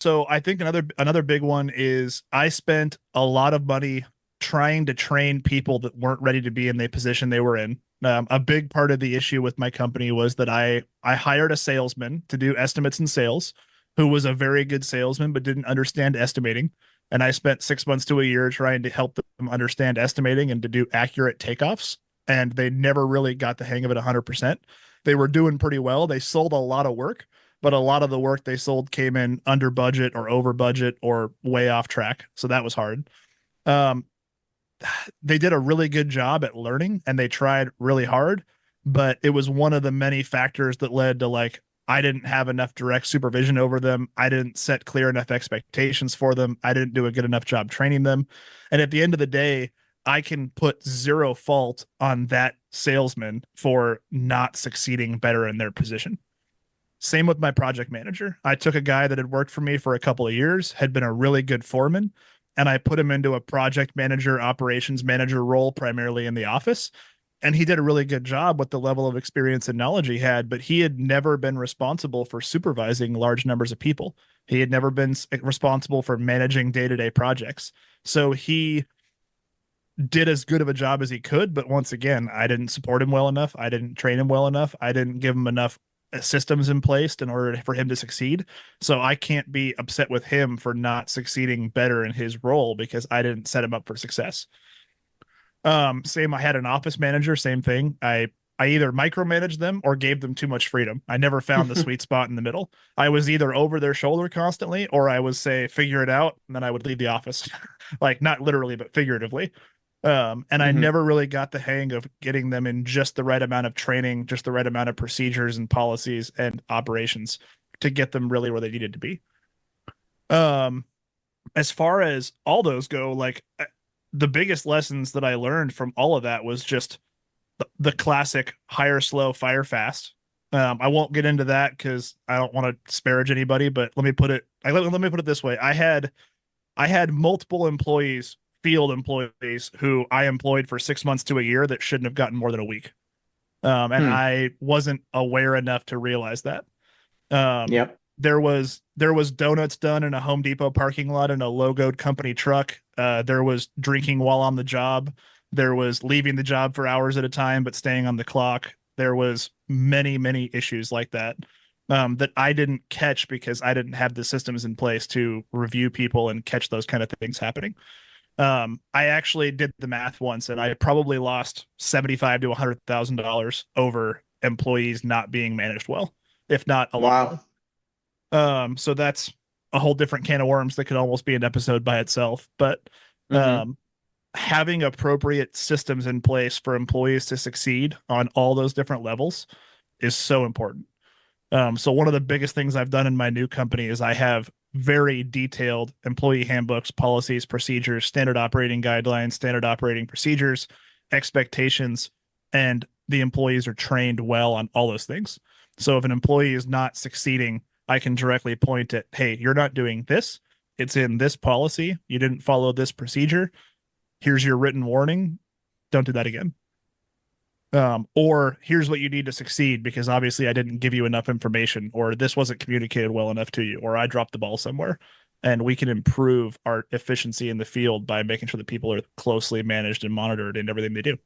So I think another big one is I spent a lot of money trying to train people that weren't ready to be in the position they were in. A big part of the issue with my company was that I hired a salesman to do estimates and sales, who was a very good salesman but didn't understand estimating. And I spent 6 months to a year trying to help them understand estimating and to do accurate takeoffs. And they never really got the hang of it 100%. They were doing pretty well. They sold a lot of work, but a lot of the work they sold came in under budget or over budget or way off track. So that was hard. Um, they did a really good job at learning and they tried really hard, but it was one of the many factors that led to like I didn't have enough direct supervision over them. I didn't set clear enough expectations for them. I didn't do a good enough job training them. And at the end of the day, I can put zero fault on that salesman for not succeeding better in their position. Same with my project manager. I took a guy that had worked for me for a couple of years, had been a really good foreman, and I put him into a project manager, operations manager role, primarily in the office. And he did a really good job with the level of experience and knowledge he had, but he had never been responsible for supervising large numbers of people. He had never been responsible for managing day to day projects. So he did as good of a job as he could, but once again, I didn't support him well enough. I didn't train him well enough. I didn't give him enough systems in place in order for him to succeed. So I can't be upset with him for not succeeding better in his role because I didn't set him up for success. Same, I had an office manager, same thing. I either micromanaged them or gave them too much freedom. I never found the sweet spot in the middle. I was either over their shoulder constantly or I was say figure it out and then I would leave the office. Like not literally but figuratively. And I Hmm. never really got the hang of getting them in just the right amount of training, just the right amount of procedures and policies and operations to get them really where they needed to be. Um, as far as all those go, like the biggest lessons that I learned from all of that was just the classic hire slow, fire fast. I won't get into that because I don't want to disparage anybody, but let me put it this way. I had multiple employees, field employees, who I employed for 6 months to a year that shouldn't have gotten more than a week. And Hmm. I wasn't aware enough to realize that. Um, Yep. there was donuts done in a Home Depot parking lot in a logoed company truck. There was drinking while on the job. There was leaving the job for hours at a time but staying on the clock. There was many issues like that that I didn't catch because I didn't have the systems in place to review people and catch those kind of things happening. I actually did the math once, and I probably lost 75 to $100,000 over employees not being managed well, if not a lot Wow. more. So that's a whole different can of worms that could almost be an episode by itself. But Hmm. um, having appropriate systems in place for employees to succeed on all those different levels is so important. So one of the biggest things I've done in my new company is I have very detailed employee handbooks, policies, procedures, standard operating guidelines, standard operating procedures, expectations, and the employees are trained well on all those things. So if an employee is not succeeding, I can directly point at, hey, you're not doing this. It's in this policy. You didn't follow this procedure. Here's your written warning. Don't do that again. Or here's what you need to succeed because obviously I didn't give you enough information, or this wasn't communicated well enough to you, or I dropped the ball somewhere. And we can improve our efficiency in the field by making sure that people are closely managed and monitored in everything they do.